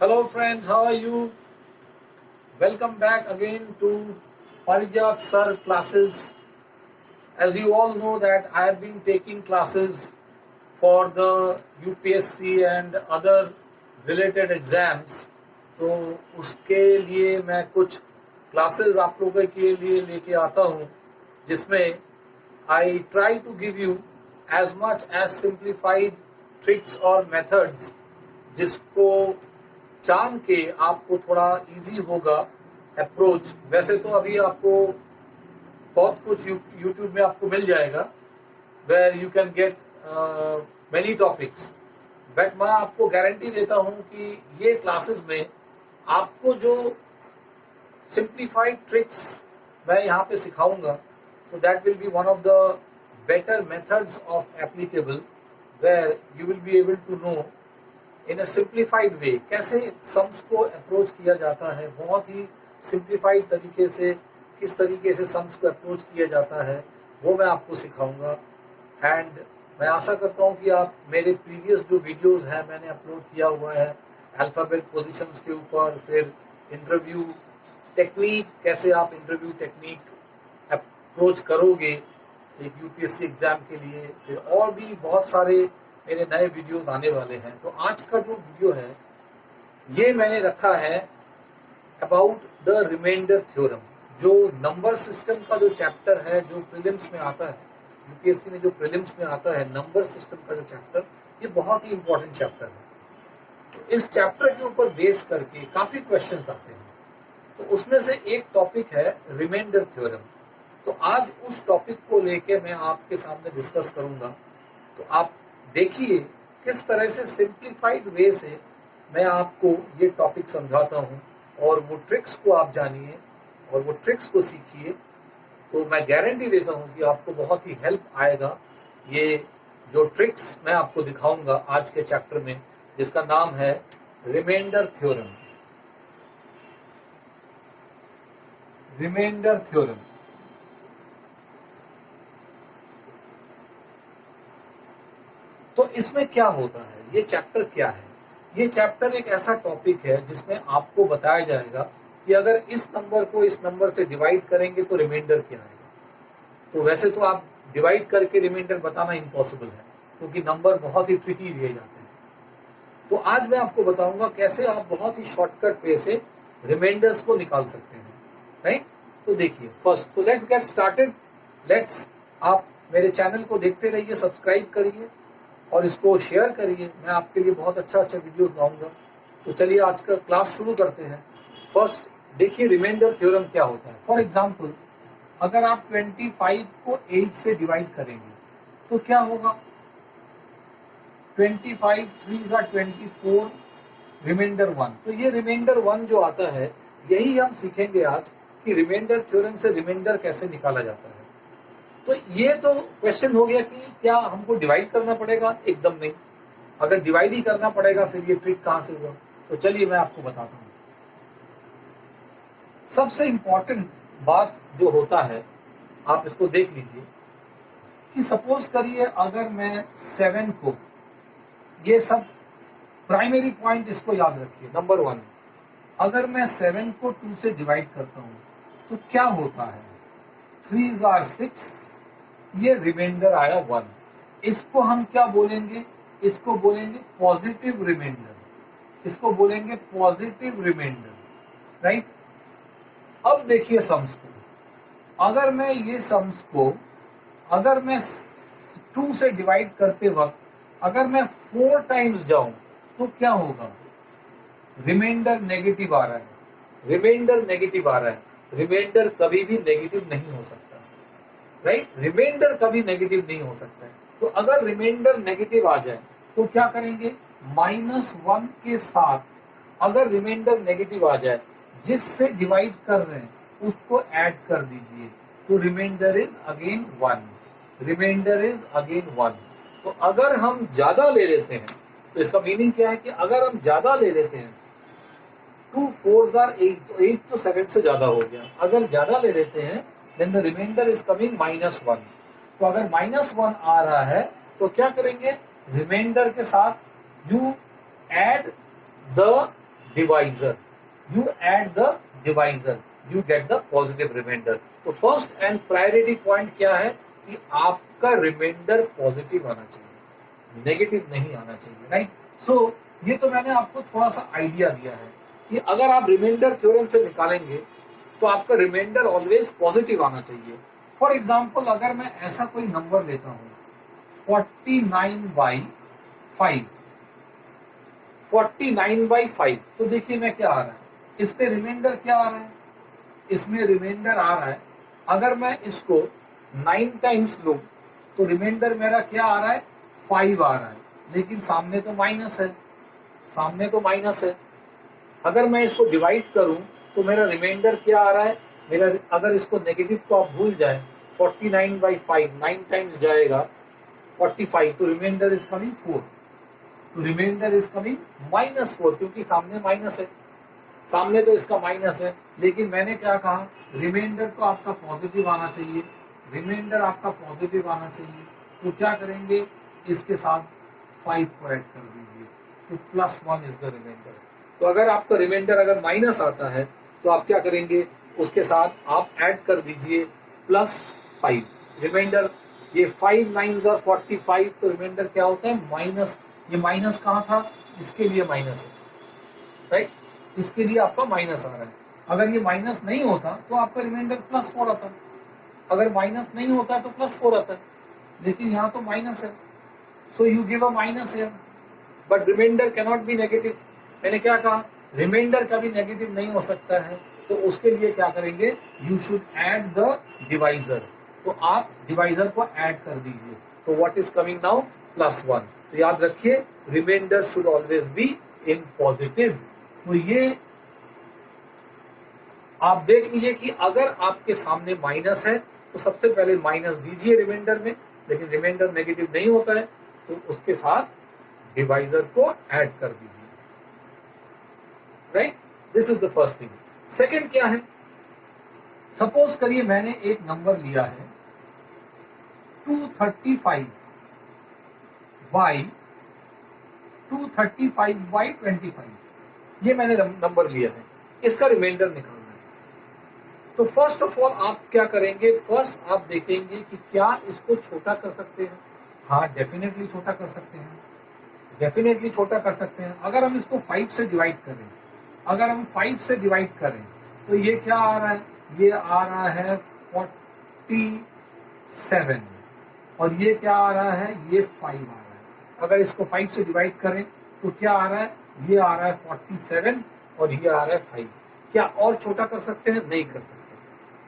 Hello friends, how are you? Welcome back again to Parijat Sir classes. As you all know that I have been taking classes for the UPSC and other related exams. तो उसके लिए मैं कुछ classes आप लोगों के लिए लेके आता हूँ जिसमें I try to give you as much as simplified tricks or methods जिसको जान के आपको थोड़ा इजी होगा अप्रोच। वैसे तो अभी आपको बहुत कुछ यूट्यूब में आपको मिल जाएगा where you can get many topics, but मैं आपको गारंटी देता हूं कि ये क्लासेस में आपको जो सिंप्लीफाइड ट्रिक्स मैं यहाँ पे सिखाऊंगा, so that will be one of the better methods of applicable where you will be able to know in a simplified way कैसे सम्स को अप्रोच किया जाता है। बहुत ही सिंप्लीफाइड तरीके से किस तरीके से सम्स को अप्रोच किया जाता है वो मैं आपको सिखाऊंगा। एंड मैं आशा करता हूँ कि आप मेरे प्रीवियस जो वीडियोस हैं मैंने अपलोड किया हुआ है अल्फ़ाबेट पोजीशंस के ऊपर, फिर इंटरव्यू टेक्निक, कैसे आप इंटरव्यू टेक्निक अप्रोच करोगे एक यूपीएससी एग्जाम के लिए, फिर और भी बहुत सारे मेरे नए वीडियोस आने वाले हैं। तो आज का जो वीडियो है ये मैंने रखा है अबाउट द रिमाइंडर थ्योरम, जो नंबर सिस्टम का जो चैप्टर है जो प्रीलिम्स में आता है, यूपीएससी में जो प्रीलिम्स में आता है नंबर सिस्टम का जो चैप्टर, ये बहुत ही इंपॉर्टेंट चैप्टर है। तो इस चैप्टर के ऊपर बेस करके काफी क्वेश्चंस आते हैं, तो उसमें से एक टॉपिक है रिमाइंडर थ्योरम। तो आज उस टॉपिक को लेके मैं आपके सामने डिस्कस करूंगा। तो आप देखिए किस तरह से सिंप्लीफाइड वे से मैं आपको ये टॉपिक समझाता हूँ और वो ट्रिक्स को आप जानिए और वो ट्रिक्स को सीखिए। तो मैं गारंटी देता हूँ कि आपको बहुत ही हेल्प आएगा ये जो ट्रिक्स मैं आपको दिखाऊंगा आज के चैप्टर में, जिसका नाम है रिमाइंडर थ्योरम। रिमाइंडर थ्योरम तो इसमें क्या होता है, ये चैप्टर क्या है? ये चैप्टर एक ऐसा टॉपिक है जिसमें आपको बताया जाएगा कि अगर इस नंबर को इस नंबर से डिवाइड करेंगे तो रिमाइंडर क्या आएगा। तो वैसे तो आप डिवाइड करके रिमाइंडर बताना इम्पॉसिबल है क्योंकि नंबर बहुत ही ट्रिकी दिए जाते हैं। तो आज मैं आपको बताऊंगा कैसे आप बहुत ही शॉर्टकट वे से रिमाइंडर्स को निकाल सकते हैं, राइट। तो देखिए फर्स्ट, तो लेट्स गेट स्टार्टेड। आप मेरे चैनल को देखते रहिए, सब्सक्राइब करिए और इसको शेयर करिए। मैं आपके लिए बहुत अच्छा वीडियोस लाऊंगा। तो चलिए आज का क्लास शुरू करते हैं। फर्स्ट देखिए रिमाइंडर थ्योरम क्या होता है। फॉर एग्जांपल अगर आप 25 को 8 से डिवाइड करेंगे तो क्या होगा? 25 3 are 24, रिमाइंडर 1। तो ये रिमाइंडर 1 जो आता है यही हम सीखेंगे आज कि रिमाइंडर थ्योरम से रिमाइंडर कैसे निकाला जाता है। तो ये तो क्वेश्चन हो गया कि क्या हमको डिवाइड करना पड़ेगा? एकदम नहीं। अगर डिवाइड ही करना पड़ेगा फिर ये ट्रिक कहां से होगा? तो चलिए मैं आपको बताता हूं। सबसे इंपॉर्टेंट बात जो होता है, आप इसको देख लीजिए कि सपोज करिए अगर मैं 7 को, ये सब प्राइमरी पॉइंट इसको याद रखिए। नंबर 1, अगर मैं 7 को 2 से डिवाइड करता हूं तो क्या होता है? 3 are 6, ये रिमाइंडर आया 1। इसको हम क्या बोलेंगे? इसको बोलेंगे पॉजिटिव रिमाइंडर। इसको बोलेंगे पॉजिटिव रिमाइंडर, राइट। अब देखिए सम्स को, अगर मैं ये सम्स को अगर मैं 2 से डिवाइड करते वक्त अगर मैं 4 टाइम्स जाऊं तो क्या होगा? रिमाइंडर नेगेटिव आ रहा है। रिमाइंडर नेगेटिव आ रहा है। रिमाइंडर कभी भी नेगेटिव नहीं हो सकता, राइट। रिमाइंडर कभी नेगेटिव नहीं हो सकता है। तो अगर रिमाइंडर नेगेटिव आ जाए तो क्या करेंगे? -1 के साथ अगर रिमाइंडर नेगेटिव आ जाए, जिससे डिवाइड कर रहे हैं उसको ऐड कर दीजिए, तो reminder is again 1। Reminder is again 1। तो अगर हम ज्यादा ले लेते हैं तो इसका मीनिंग क्या है कि अगर हम ज्यादा ले लेते हैं, 2 4s are 8, तो 8 तो 7 से ज्यादा हो गया। अगर ज्यादा ले लेते हैं then the remainder is coming -1। तो अगर -1 आ रहा है तो क्या करेंगे? रिमाइंडर के साथ you add the divisor. You add the divisor, you get the positive remainder. तो फर्स्ट एंड प्रायोरिटी पॉइंट क्या है कि आपका रिमाइंडर पॉजिटिव आना चाहिए, नेगेटिव नहीं आना चाहिए, राइट? सो ये तो मैंने आपको थोड़ा सा आइडिया दिया है कि अगर आप रिमाइंडर थ्योरम से निकालेंगे तो आपका रिमाइंडर ऑलवेज पॉजिटिव आना चाहिए. फॉर एग्जाम्पल अगर मैं ऐसा कोई नंबर लेता हूं 49/5, 49/5, तो देखिए मैं क्या आ रहा है, इसमें रिमाइंडर क्या आ रहा है, इसमें रिमाइंडर आ रहा है, अगर मैं इसको 9 टाइम्स लूं तो रिमाइंडर मेरा क्या आ रहा है, 5 आ रहा है, लेकिन सामने तो माइनस है, सामने तो माइनस है. अगर मैं इसको डिवाइड करूं तो मेरा रिमाइंडर क्या आ रहा है, मेरा, अगर इसको नेगेटिव को आप भूल जाए, 49/5 9 टाइम्स जाएगा 45, तो रिमाइंडर इज कमिंग 4, तो रिमाइंडर इज कमिंग -4, क्योंकि सामने माइनस है, सामने तो इसका माइनस है. लेकिन मैंने क्या कहा, रिमाइंडर तो आपका पॉजिटिव आना चाहिए, रिमाइंडर आपका पॉजिटिव आना चाहिए, तो क्या करेंगे, इसके साथ 5 को ऐड कर दीजिए, तो +1 इज द रिमाइंडर. तो अगर आपका रिमाइंडर अगर माइनस आता है तो आप क्या करेंगे, उसके साथ आप ऐड कर दीजिए +5 रिमाइंडर. ये 5 9s are 45, तो रिमाइंडर क्या होता है, माइनस. ये माइनस कहाँ था, इसके लिए माइनस है, राइट? इसके लिए आपका माइनस आ रहा है. अगर ये माइनस नहीं होता तो आपका रिमाइंडर +4 आता, अगर माइनस नहीं होता तो +4 आता है, लेकिन यहाँ तो माइनस है, so you give a minus here, but reminder can not be negative. मैंने क्या कहा, रिमाइंडर कभी नेगेटिव नहीं हो सकता है, तो उसके लिए क्या करेंगे, you should add the divisor, तो आप डिवाइजर को ऐड कर दीजिए. तो व्हाट इज कमिंग नाउ, +1. तो याद रखिए, reminder should always be in positive. तो ये आप देख लीजिए कि अगर आपके सामने माइनस है तो सबसे पहले माइनस दीजिए रिमाइंडर में, लेकिन रिमाइंडर नेगेटिव नहीं होता है तो उसके साथ डिवाइजर को ऐड कर दीजिए, right? This is the first thing. Second क्या है, सपोज करिए मैंने एक नंबर लिया है 235/25, ये मैंने नंबर लिया है, इसका रिमाइंडर निकालना है. तो फर्स्ट ऑफ ऑल आप क्या करेंगे, फर्स्ट आप देखेंगे कि क्या इसको छोटा कर सकते हैं. हाँ, डेफिनेटली छोटा कर सकते हैं, डेफिनेटली छोटा कर सकते हैं. अगर हम इसको 5 से डिवाइड करें, अगर हम 5 से डिवाइड करें तो ये क्या आ रहा है, ये आ रहा है 47, और ये क्या आ रहा है, ये 5 आ रहा है. अगर इसको 5 से डिवाइड करें तो क्या आ रहा है, ये आ रहा है 47 और ये आ रहा है 5. क्या और छोटा कर सकते हैं, नहीं कर सकते.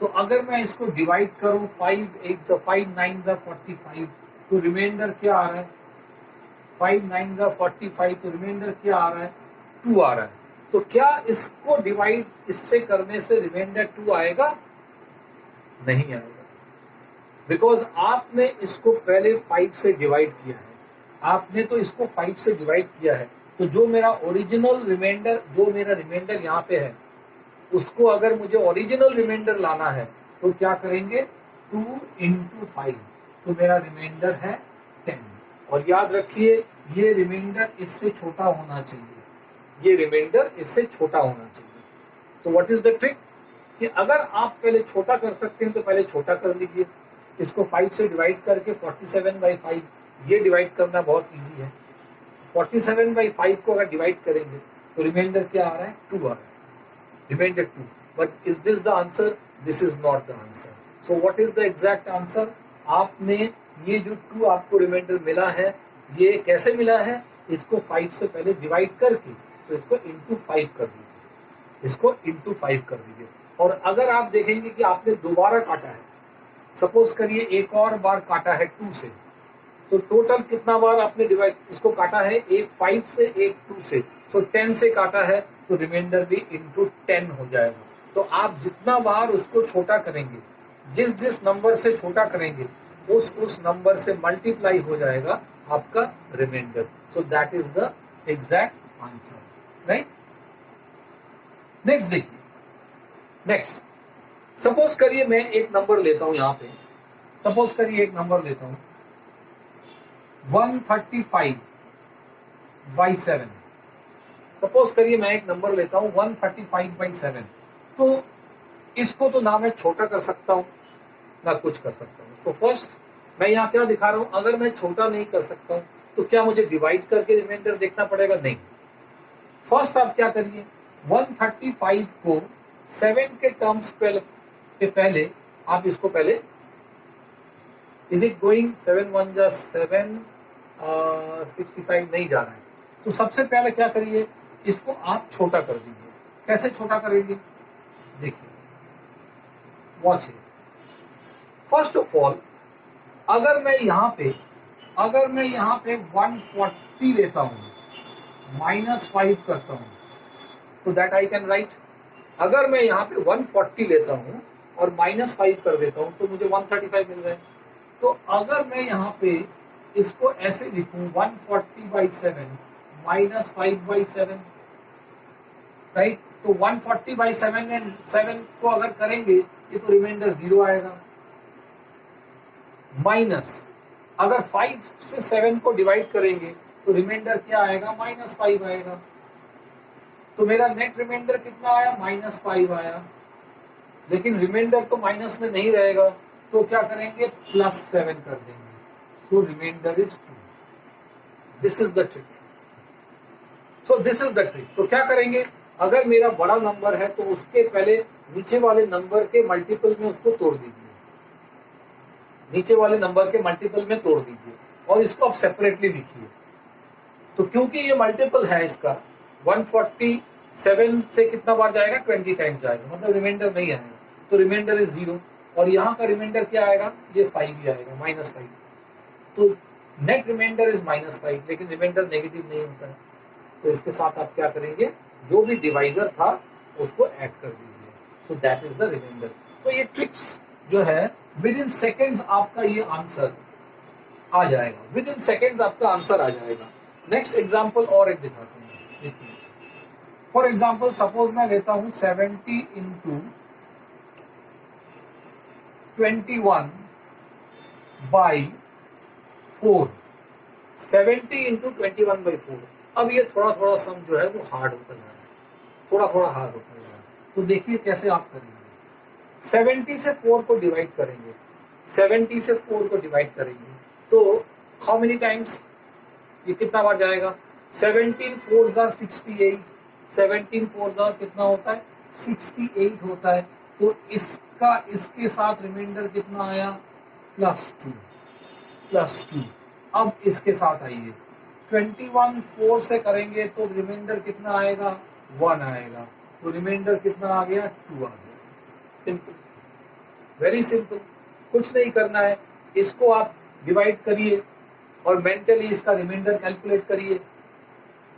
तो अगर मैं इसको डिवाइड करूं 5 8 5 9 45, तो रिमाइंडर क्या आ रहा है, 5 9 45, तो रिमाइंडर क्या आ रहा है, 2 आ रहा है. तो क्या इसको डिवाइड इससे करने से रिमाइंडर 2 आएगा, नहीं आएगा, बिकॉज आपने इसको पहले 5 से डिवाइड किया है, आपने तो इसको 5 से डिवाइड किया है. तो जो मेरा ओरिजिनल रिमाइंडर, जो मेरा रिमाइंडर यहाँ पे है, उसको अगर मुझे ओरिजिनल रिमाइंडर लाना है तो क्या करेंगे, 2 × 5, तो मेरा रिमाइंडर है 10. और याद रखिए, ये रिमाइंडर इससे छोटा होना चाहिए, ये रिमाइंडर इससे छोटा होना चाहिए. तो व्हाट इज द ट्रिक, कि अगर आप पहले छोटा कर सकते हैं तो पहले छोटा कर लीजिए. इसको 5 से डिवाइड करके 47/5, ये डिवाइड करना बहुत इजी है. 47/5 को अगर डिवाइड करेंगे तो रिमाइंडर क्या आ रहा है, 2 आ रहा है, reminder 2. But is this the answer, this is not the answer. So what is the exact answer, आपने ये जो 2 आपको रिमाइंडर मिला है, ये कैसे मिला है, इसको 5 से पहले डिवाइड करके, तो इसको × 5 कर दीजिए, इसको × 5 कर दीजिए. और अगर आप देखेंगे कि आपने दोबारा काटा है, सपोज करिए एक और बार काटा है 2 से, तो टोटल कितना बार आपने डिवाइड इसको काटा है, एक 5 से एक 2 से, सो 10 से काटा है, तो रिमाइंडर भी × 10 हो जाएगा. तो आप जितना बार उसको छोटा करेंगे, जिस जिस नंबर से छोटा करेंगे, उस नंबर से मल्टीप्लाई हो जाएगा आपका reminder. So that is the exact answer, right? Next देखिए, नेक्स्ट सपोज करिए मैं एक नंबर लेता हूं, यहां पे सपोज करिए एक नंबर लेता हूं 135/7, सपोज करिए मैं एक नंबर लेता हूँ 135/7, तो इसको तो ना मैं छोटा कर सकता हूँ ना कुछ कर सकता हूँ। सो फर्स्ट मैं यहाँ क्या दिखा रहा हूँ, अगर मैं छोटा नहीं कर सकता हूँ तो क्या मुझे डिवाइड करके रिमाइंडर देखना पड़ेगा? नहीं। फर्स्ट आप क्या करिए, 135 को 7 के टर्म्स पे पहले आप इसको पहले, इज इट गोइंग 7 1 जा 7, 65 नहीं जा रहा है, तो सबसे पहले क्या करिए, इसको आप छोटा कर दीजिए। कैसे छोटा करेंगे? देखिए, watch it. First of all अगर मैं यहाँ पे 140 लेता हूँ, -5 करता हूँ, तो दैट आई कैन राइट। अगर मैं यहाँ पे 140 लेता हूँ और -5 कर देता हूँ तो मुझे 135 मिल रहा है। तो अगर मैं यहाँ पे इसको ऐसे लिखूं 140/7 -5/7, राइट, तो 140/7 एंड 7 को अगर करेंगे ये तो रिमाइंडर 0 आएगा, माइनस अगर 5 से 7 को डिवाइड करेंगे तो रिमाइंडर क्या आएगा? -5 आएगा। तो मेरा नेट रिमाइंडर कितना आया? -5 आया। लेकिन रिमाइंडर तो माइनस में नहीं रहेगा, तो क्या करेंगे? +7 कर देंगे। So reminder is 2। This is the trick. तो क्या करेंगे, अगर मेरा बड़ा नंबर है तो उसके पहले नीचे वाले नंबर के मल्टीपल में उसको तोड़ दीजिए, नीचे वाले नंबर के मल्टीपल में तोड़ दीजिए और इसको आप सेपरेटली लिखिए। तो क्योंकि ये मल्टीपल है इसका, 147 से कितना बार जाएगा? 20 टाइम्स जाएगा, मतलब रिमाइंडर नहीं आएगा, तो रिमाइंडर इज 0। और यहाँ का रिमाइंडर क्या आएगा? ये 5 ही आएगा, -5। तो नेट रिमाइंडर इज -5, लेकिन रिमाइंडर नेगेटिव नहीं होता है। तो इसके साथ आप क्या करेंगे, जो भी डिवाइजर था उसको ऐड कर दीजिए। So that is the reminder. तो ये ट्रिक्स जो है, विद इन सेकेंड्स आपका ये आंसर आ जाएगा, विद इन सेकेंड्स आपका आंसर आ जाएगा। नेक्स्ट एग्जाम्पल और एक दिखाते हैं, देखिए। फॉर एग्जाम्पल सपोज मैं लेता हूं 70 × 21/4, 70 × 21/4। अब ये थोड़ा सम जो है वो हार्ड होता जा रहा है, थोड़ा हार्ड होता जा रहा है। तो देखिए कैसे आप करेंगे। 70 से 4 को डिवाइड करेंगे, 70 से 4 को डिवाइड करेंगे तो हाउ मेनी टाइम्स, ये कितना बार जाएगा? 17 4 जा 68, 17 4 जा कितना होता है? 68 होता है। तो इसका इसके साथ रिमाइंडर कितना आया? +2। अब इसके साथ आइए, 21 4 से करेंगे तो रिमाइंडर कितना आएगा? 1 आएगा। तो रिमाइंडर कितना आ गया? 2 आ गया। सिंपल, वेरी सिंपल, कुछ नहीं करना है। इसको आप डिवाइड करिए और मेंटली इसका रिमाइंडर कैलकुलेट करिए,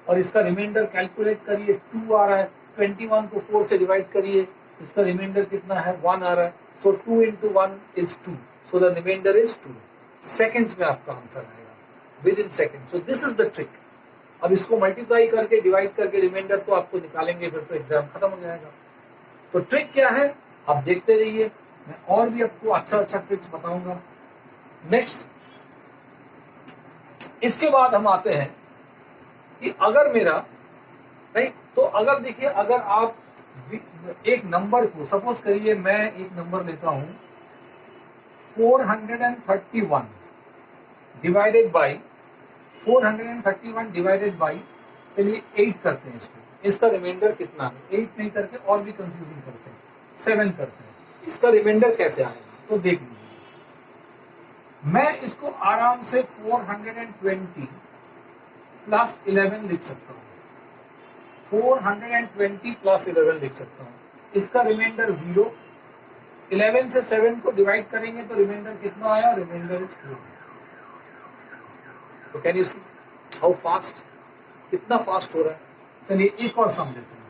और इसका रिमाइंडर कैलकुलेट करिए, 2 आ रहा है। 21 को 4 से डिवाइड करिए, इसका रिमाइंडर कितना है? 1 आ रहा है। So 2 × 1 is 2, so the reminder is 2। Seconds में आपका आंसर आएगा, within second. So this is the trick. अब इसको मल्टीप्लाई करके डिवाइड करके रिमाइंडर तो आपको निकालेंगे, फिर तो एग्जाम खत्म हो जाएगा। तो ट्रिक क्या है आप देखते रहिए, मैं और भी आपको अच्छा ट्रिक्स बताऊंगा। नेक्स्ट, इसके बाद हम आते हैं कि अगर मेरा नहीं, तो अगर देखिए, अगर आप एक नंबर को, सपोज करिए मैं एक नंबर लेता हूं 431 डिवाइडेड बाई 431 डिवाइडेड बाई, चलिए 8 करते हैं इसको। इसका रिमाइंडर कितना है? 8 नहीं करके और भी कंफ्यूजिंग करते हैं, 7 करते हैं। इसका रिमाइंडर कैसे आएगा? तो देख लीजिए, मैं इसको आराम से 420 + 11 लिख सकता हूँ, 420 + 11 लिख सकता हूँ। इसका रिमाइंडर 0। 11 से 7 को डिवाइड करेंगे तो रिमाइंडर कितना आया? Reminder is 4। तो can you see how fast, कितना फास्ट हो रहा है। चलिए एक और सम लेते हैं,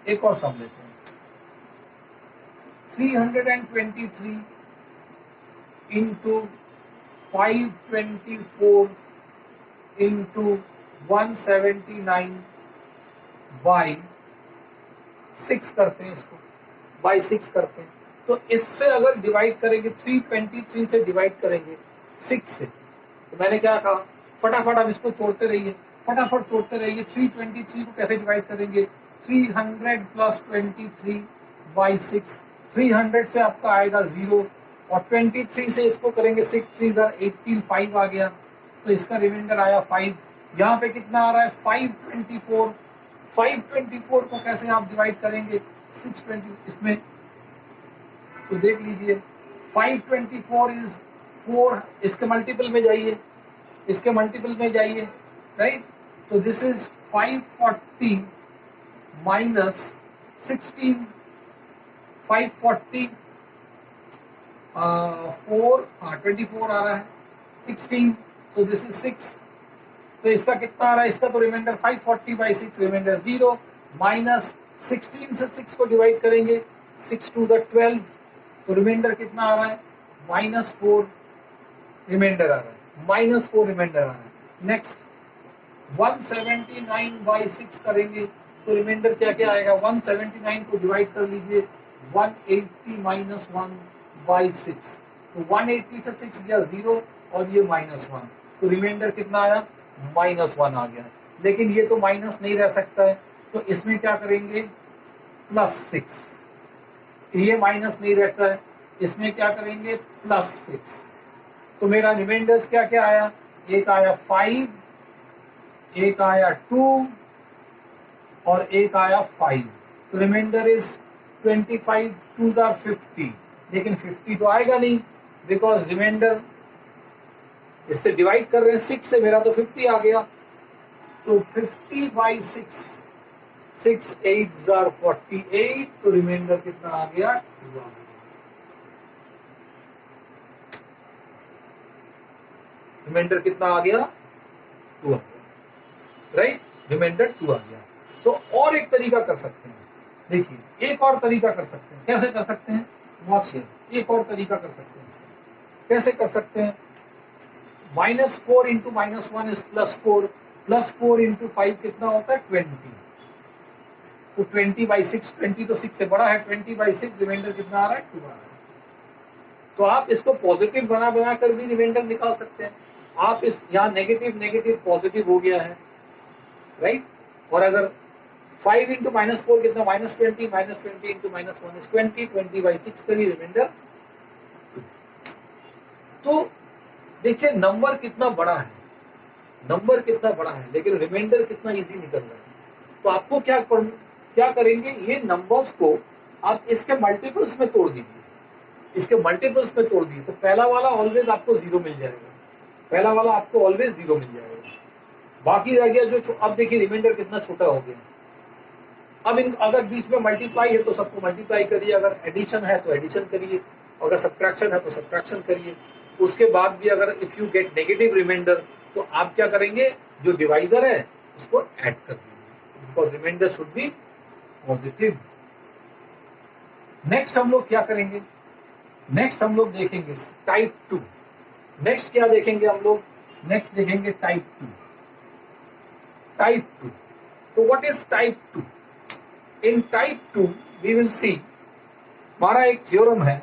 323 × 524 × 179/6 करते हैं, इसको बाई 6 करते हैं। तो इससे अगर डिवाइड करेंगे, 323 से डिवाइड करेंगे 6 से, तो मैंने क्या कहा, फटाफट आप इसको तोड़ते रहिए। फटाफट तोड़ते रहिए। 323 को कैसे डिवाइड करेंगे? 300 प्लस 23 बाई 6। 300 से आपका आएगा 0 और 23 से इसको करेंगे 6 3 18, 5 आ गया, तो इसका रिमाइंडर आया 5। यहाँ पे कितना आ रहा है? 524। 524 को कैसे आप डिवाइड करेंगे 620 इसमें? तो देख लीजिए 524 इज 4, इसके मल्टीपल में जाइए, इसके मल्टीपल में जाइए, राइट? तो दिस इज 540 माइनस 16, 540 4 24 आ रहा है, 16, तो दिस इज 6। तो इसका कितना आ रहा है? इसका तो रिमाइंडर 540 बाई 6 रिमाइंडर 0 माइनस 16 से 6 को डिवाइड करेंगे 6 टू द 12, तो रिमाइंडर कितना आ रहा है? -4 रिमाइंडर आ रहा है, -4 रिमाइंडर आ रहा है। नेक्स्ट 179 बाई 6 करेंगे तो रिमाइंडर क्या क्या आएगा? 179 को डिवाइड कर लीजिए 180 माइनस 1 बाई 6, तो 180 से 6 गया 0 और ये -1, तो रिमाइंडर कितना आया? -1 आ गया। लेकिन ये तो माइनस नहीं रह सकता है, तो इसमें क्या करेंगे? +6। ये माइनस नहीं रहता है, इसमें क्या करेंगे? +6। तो मेरा रिमाइंडर्स क्या क्या आया? एक आया 5, एक आया 2 और एक आया 5, तो रिमाइंडर इज 25 2 50। लेकिन 50 तो आएगा नहीं, बिकॉज रिमाइंडर इससे डिवाइड कर रहे हैं 6 से, मेरा तो 50 आ गया। तो 50 बाई 6, 6 8 48, तो रिमाइंडर कितना आ गया? 2 आ गया। रिमाइंडर कितना आ गया? 2 आ गया, राइट? रिमाइंडर 2 आ गया। तो और एक तरीका कर सकते हैं, देखिए एक और तरीका कर सकते हैं। कैसे कर सकते हैं? वॉच हियर, एक और तरीका कर सकते हैं। कैसे कर सकते हैं? -4 इंटू -1 इज +4, +4 इंटू 5 कितना होता है? 20, तो 20 बाई 6, 20 तो 6 से बड़ा है, 20 बाई 6 रिमाइंडर कितना आ रहा है? 2 आ रहा है। तो आप इसको पॉजिटिव बना बना कर भी रिमाइंडर निकाल सकते हैं। आप इस यहाँ नेगेटिव नेगेटिव पॉजिटिव हो गया है, राइट? और अगर 5 इंटू -4 कितना? -20, -20 इंटू -1 इज 20, 20 बाई 6 करिए रिमाइंडर। तो देखिए नंबर कितना बड़ा है, नंबर कितना बड़ा है, लेकिन रिमाइंडर कितना इजी निकल रहा है। तो आपको क्या करेंगे? ये नंबर्स को आप इसके मल्टीपल्स में तोड़ दीजिए, इसके मल्टीपल्स में तोड़ दीजिए, तो पहला वाला ऑलवेज आपको 0 मिल जाएगा, पहला वाला आपको ऑलवेज 0 मिल जाएगा। बाकी रह गया जो, अब देखिए रिमाइंडर कितना छोटा हो गया। अब अगर बीच में मल्टीप्लाई है तो सबको मल्टीप्लाई करिए, अगर एडिशन है तो एडिशन करिए, अगर सब्ट्रैक्शन है तो सब्ट्रैक्शन करिए। उसके बाद भी अगर if you get negative reminder तो आप क्या करेंगे? जो डिवाइजर है उसको ऐड कर दीजिए, because reminder should be positive. Next हम लोग क्या करेंगे? नेक्स्ट हम लोग देखेंगे टाइप 2। नेक्स्ट क्या देखेंगे हम लोग? नेक्स्ट देखेंगे टाइप 2। टाइप 2, तो what is type 2? In type 2 we will see, हमारा एक थ्योरम है,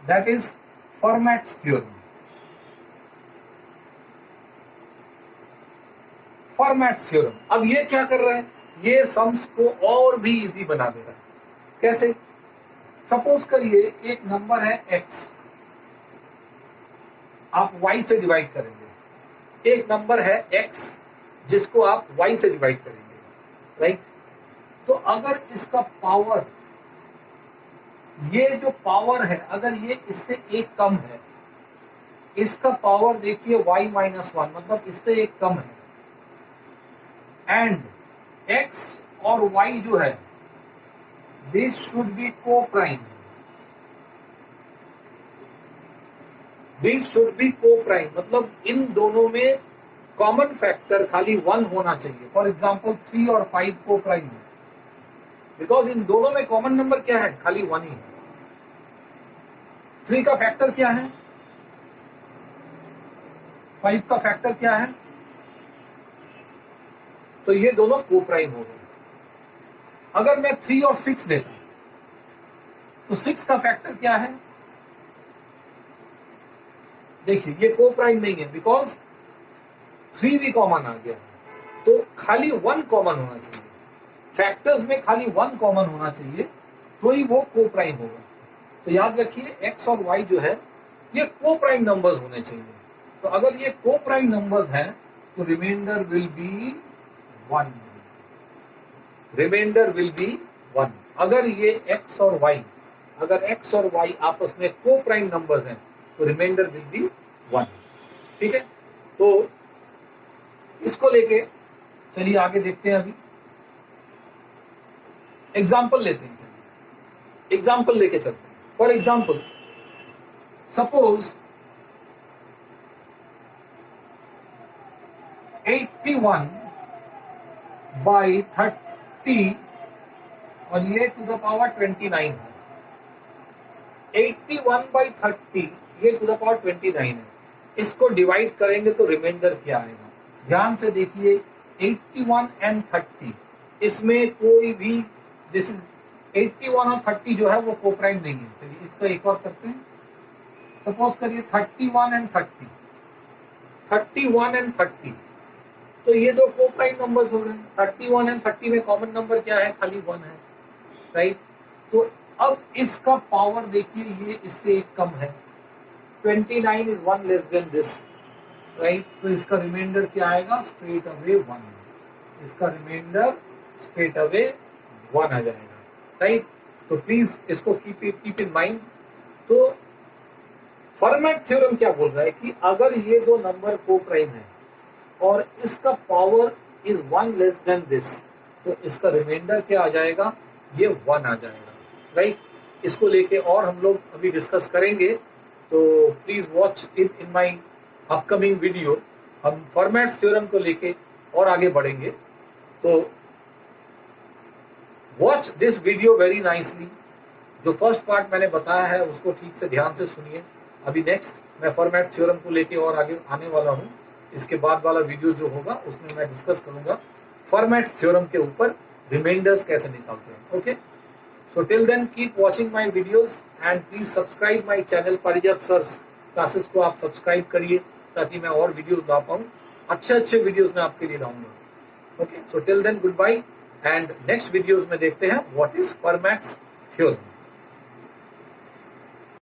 that is Fermat's theorem. Fermat's theorem. अब ये क्या कर रहा है? ये सम्स को और भी इजी बना दे रहा है। कैसे? सपोज करिए एक नंबर है x, आप y से डिवाइड करेंगे। एक नंबर है x जिसको आप y से डिवाइड करेंगे, राइट? तो अगर इसका पावर, ये जो पावर है, अगर ये इससे एक कम है, इसका पावर देखिए y -1, मतलब इससे एक कम है, एंड x और y जो है दिस शुड बी को प्राइम, दिस शुड बी को प्राइम, मतलब इन दोनों में कॉमन फैक्टर खाली 1 होना चाहिए। फॉर एग्जाम्पल 3 और 5 को प्राइम है, बिकॉज इन दोनों में कॉमन नंबर क्या है? खाली 1 ही है। 3 का फैक्टर क्या है? 5 का फैक्टर क्या है? तो ये दोनों को प्राइम हो गए। अगर मैं 3 और 6 लेता तो 6 का फैक्टर क्या है? देखिए ये को प्राइम नहीं है, बिकॉज 3 भी कॉमन आ गया, तो खाली 1 कॉमन होना चाहिए, फैक्टर्स में खाली 1 कॉमन होना चाहिए तो ही वो को प्राइम होगा। तो याद रखिए x और y जो है ये को प्राइम नंबर्स होने चाहिए। तो अगर ये को प्राइम नंबर्स हैं तो reminder will be 1, reminder will be 1। अगर ये x और y, अगर x और y आपस में को प्राइम नंबर्स हैं तो रिमाइंडर विल बी 1। ठीक है, तो इसको लेके चलिए आगे देखते हैं। अभी एग्जाम्पल लेते हैं, चलिए एग्जाम्पल लेके चलते हैं। फॉर एग्जाम्पल सपोज 81 बाई 30 और ये टू द पावर 29 है। 81 बाई 30 ये टू द पावर 29 है। इसको डिवाइड करेंगे तो रिमाइंडर क्या आएगा? ध्यान से देखिए, 81 एंड 30 इसमें कोई भी दिस 81 और 30 जो है वो को प्राइम नहीं है। चलिए इसका एक और करते हैं। सपोज करिए 31 एंड 30, 31 एंड 30, तो ये दो को प्राइम नंबर्स हो गए। 31 एंड 30 में कॉमन नंबर क्या है? खाली 1 है, राइट। तो अब इसका पावर देखिए, ये इससे एक कम है। 29 is 1 less than this, right. तो इसका रिमाइंडर क्या आएगा? Straight away 1। इसका रिमाइंडर स्ट्रेट अवे 1 आ जाएगा, राइट। तो प्लीज इसको कीप इन माइंड। तो फॉर्मेट थ्योरम क्या बोल रहा है कि अगर ये दो नंबर को प्राइम है और इसका power is 1 less than this, तो इसका रिमाइंडर क्या आ जाएगा? ये 1 आ जाएगा, राइट। इसको लेके और हम लोग अभी डिस्कस करेंगे, तो please watch it in my upcoming video. हम फॉर्मेट थ्योरम को लेके और आगे बढ़ेंगे, तो watch this video very nicely. जो फर्स्ट पार्ट मैंने बताया है उसको ठीक से ध्यान से सुनिए। अभी नेक्स्ट मैं फॉर्मेट थ्योरम को लेके और आगे आने वाला हूँ। इसके बाद वाला वीडियो जो होगा उसमें मैं डिस्कस करूंगा फॉर्मेट थ्योरम के ऊपर रिमाइंडर्स कैसे निकालते हैं। Okay, so till then keep watching my videos and please subscribe my channel. Parijat sir's classes को आप सब्सक्राइब करिए ताकि मैं और वीडियोस ला पाऊँ। अच्छे वीडियोस मैं आपके लिए लाऊंगा। Okay, so till then good bye and next videos में देखते हैं व्हाट इज फॉर्मेट थ्योरम।